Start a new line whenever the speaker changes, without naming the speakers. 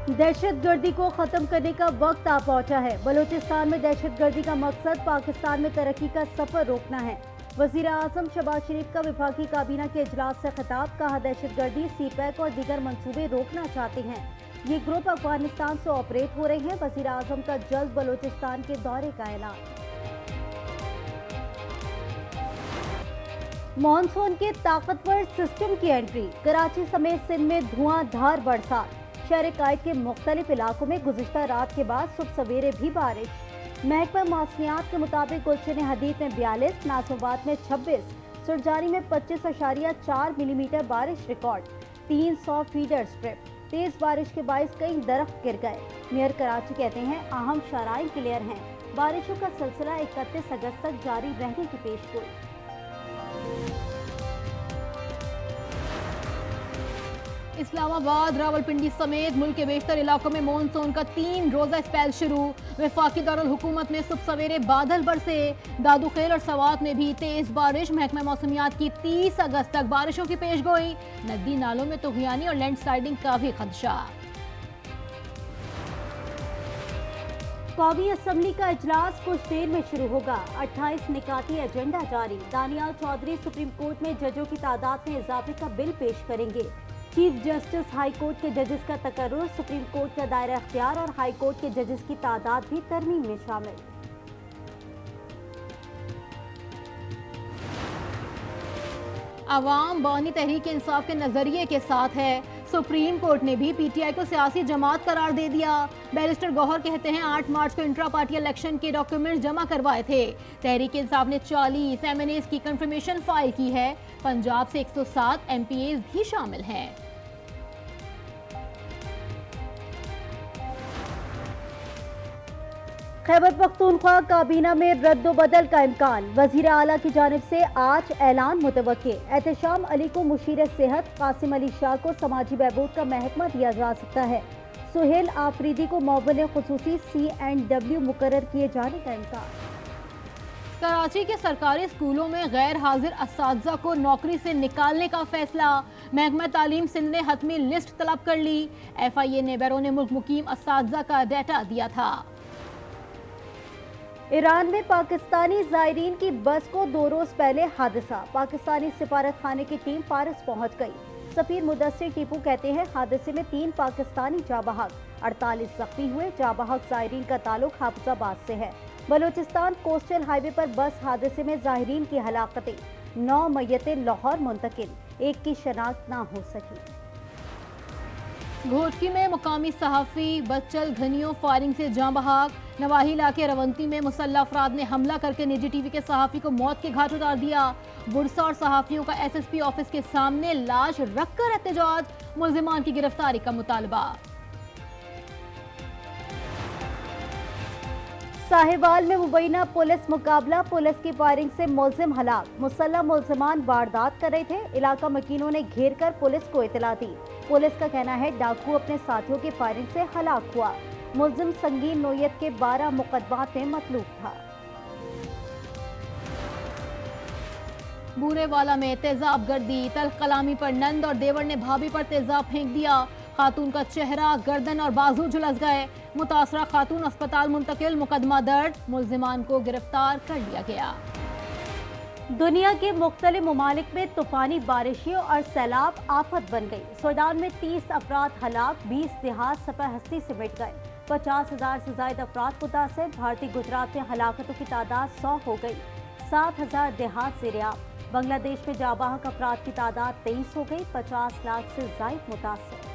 दहशतगर्दी को खत्म करने का वक्त आ पहुंचा है। बलूचिस्तान में दहशतगर्दी का मकसद पाकिस्तान में तरक्की का सफर रोकना है। वजीर आजम शहबाज शरीफ का विफाकी काबीना के इजलास से खिताब, कहा दहशतगर्दी, सीपैक और दीगर मंसूबे रोकना चाहते हैं। ये ग्रुप अफगानिस्तान से ऑपरेट हो रहे हैं। वजीर आजम का जल्द बलूचिस्तान के दौरे का ऐलान। मॉनसून के ताकतवर सिस्टम की एंट्री, कराची समेत सिंध में धुआंधार बरसात। शहर कायद के मुख्तलिफ इलाकों में गुज़िश्ता रात के बाद सुबह सवेरे भी बारिश। महकमा मौसमियात के मुताबिक गुलशन हदीद में 42, नासोबाद में 26, सुरजानी में 25.4 मिलीमीटर बारिश रिकॉर्ड। 300 feeder strip. तेज बारिश के बायस कई दरख्त गिर गए। मेयर कराची कहते हैं अहम शराइन क्लियर हैं। बारिशों का सिलसिला 31 अगस्त तक जारी रहने की पेशगोई।
इस्लामाबाद, रावलपिंडी समेत मुल्क के बेशतर इलाकों में मॉनसून का 3 रोजा स्पेल शुरू। वफाकी दारुल हुकूमत में सुबह सवेरे बादल बरसे। दादुखेल और सवात में भी तेज बारिश। महकमा मौसमियात की 30 अगस्त तक बारिशों की पेशगोई। नदी नालों में तुगयानी और लैंडस्लाइडिंग का भी खदशा।
कौमी असम्बली का इजलास कुछ देर में शुरू होगा। 28 निकाती एजेंडा जारी। दानियाल चौधरी सुप्रीम कोर्ट में जजों की तादाद में इजाफे का बिल पेश करेंगे। चीफ जस्टिस हाई कोर्ट के जजेस का तकर्रुर, सुप्रीम कोर्ट का दायरा अख्तियार और हाई कोर्ट के जजेस की तादाद भी तरमीम में शामिल।
अवाम बानी तहरीक इंसाफ के नजरिए के साथ है। सुप्रीम कोर्ट ने भी पीटीआई को सियासी जमात करार दे दिया। बैरिस्टर गौहर कहते हैं 8 मार्च को इंट्रा पार्टी इलेक्शन के डॉक्यूमेंट जमा करवाए थे। तहरीक इंसाफ ने 40 एमएनएस की कंफर्मेशन फाइल की है। पंजाब से 107 एमपीएस भी शामिल हैं।
खैबर पख्तूनख्वा काबीना में रद्दोबदल का इम्कान। वजीर आला की जानिब से आज ऐलान मुतवक्के। एहतशाम अली को मुशीर सेहत, कासिम अली शाह को समाजी बहबूद का महकमा दिया जा सकता है। सुहेल आफरीदी को मौबन खुसूसी C&W मुकर्रर किए जाने का इम्कान।
कराची के सरकारी स्कूलों में गैर हाजिर असातिज़ा को नौकरी से निकालने का फैसला। महकमा तालीम सिंध ने हतमी लिस्ट तलब कर ली। FIA ने बैरून मुल्क मुकीम असातिज़ा का डाटा दिया था।
ईरान में पाकिस्तानी ज़ायरीन की बस को 2 रोज पहले हादसा। पाकिस्तानी सिफारत खाने की टीम पारिस पहुंच गई। सफीर मुदस्सिर टीपू कहते हैं हादसे में 3 पाकिस्तानी जाबहक, 48 जख्मी हुए। जाबहक ज़ायरीन का ताल्लुक हाफिजाबाद से है। बलूचिस्तान कोस्टल हाईवे पर बस हादसे में ज़ायरीन की हलाकतें, 9 मय्यतें लाहौर मुंतकिल, एक की शनाख्त ना हो सकी।
घोटकी में मुकामी सहाफ़ी बच्चल घनियों फायरिंग से जाँ बहक। नवाही इलाके रवंती में मुसल्लह अफराद ने हमला करके निजी टीवी के सहाफ़ी को मौत के घाट उतार दिया। बुरसा और सहाफ़ियों का SSP ऑफिस के सामने लाश रखकर एहतजाज। मुल्जिमान की गिरफ्तारी का मुतालबा।
साहिवाल में मुबैना पुलिस मुकाबला, पुलिस की फायरिंग से मुल्जिम हलाक। मुसल्लह मुल्जिमान वारदात कर रहे थे। इलाका मकीनों ने घेर कर पुलिस को इतला दी। पुलिस का कहना है डाकू अपने साथियों की फायरिंग से हलाक हुआ। मुल्जिम संगीन नोयत के 12 मुकदमात में मतलूब था।
बूरेवाला में तेजाब गर्दी, तल्ख कलामी पर नंद और देवर ने भाभी पर तेजाब फेंक दिया। खातून का चेहरा, गर्दन और बाजू झुलस गए। मुतासरा खातून अस्पताल मुंतकिल, मुकदमा दर्ज। मुल्जिमान को गिरफ्तार कर लिया गया।
दुनिया के मुख्तलिफ ममालिक में तूफानी बारिशें और सैलाब आफत बन गई। सूडान में 30 अफराद हलाक, 20 देहात सफ़र हस्ती से मिट गए। 50,000 से ज्यादा अफराद मुतासर। भारतीय गुजरात में हलाकतों की तादाद 100 हो गई। 7,000 देहात से रियाब। बांग्लादेश में जाबाहक अफराद की तादाद 23 हो गई। 50 लाख से ज्यादा मुतासर।